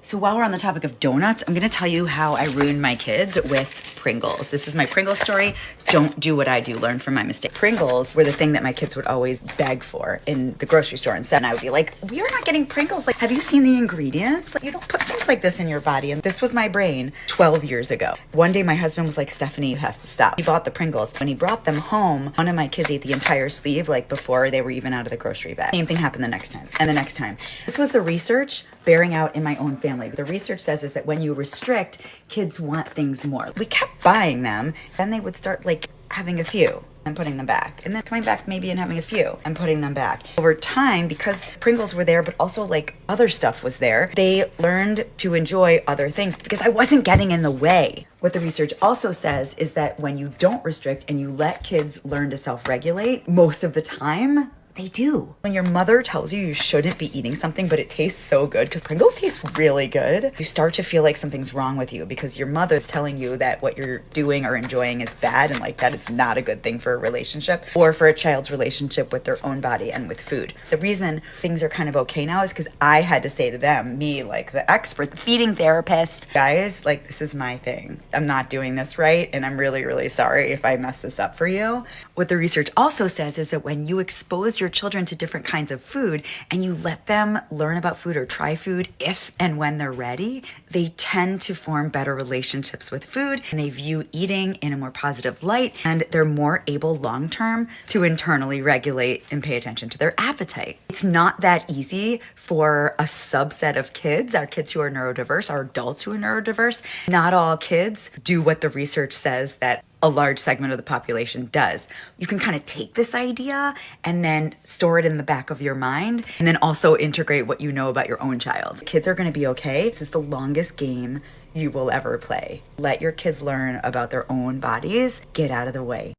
So while we're on the topic of donuts, I'm gonna tell you how I ruined my kids with Pringles. This is my Pringles story. Don't do what I do, learn from my mistake. Pringles were the thing that my kids would always beg for in the grocery store, and I would be like, we are not getting Pringles. Like, have you seen the ingredients? Like, you don't put things like this in your body. And this was my brain 12 years ago. One day my husband was like, Stephanie, it has to stop. He bought the Pringles. When he brought them home, one of my kids ate the entire sleeve, like before they were even out of the grocery bag. Same thing happened the next time and the next time. This was the research bearing out in my own family. The research says is that when you restrict, kids want things more. We kept buying them, then they would start like having a few and putting them back, and then coming back maybe and having a few and putting them back. Over time, because Pringles were there, but also like other stuff was there, they learned to enjoy other things because I wasn't getting in the way. What the research also says is that when you don't restrict and you let kids learn to self-regulate, most of the time, they do. When your mother tells you you shouldn't be eating something, but it tastes so good, because Pringles taste really good, you start to feel like something's wrong with you because your mother's telling you that what you're doing or enjoying is bad, and like that is not a good thing for a relationship or for a child's relationship with their own body and with food. The reason things are kind of okay now is because I had to say to them, me, like the expert, the feeding therapist, guys, like this is my thing. I'm not doing this right, and I'm really, really sorry if I mess this up for you. What the research also says is that when you expose your children to different kinds of food and you let them learn about food or try food if and when they're ready, they tend to form better relationships with food, and they view eating in a more positive light, and they're more able long-term to internally regulate and pay attention to their appetite. It's not that easy for a subset of kids, our kids who are neurodiverse, our adults who are neurodiverse. Not all kids do what the research says that a large segment of the population does. You can kind of take this idea and then store it in the back of your mind, and then also integrate what you know about your own child. Kids are gonna be okay. This is the longest game you will ever play. Let your kids learn about their own bodies. Get out of the way.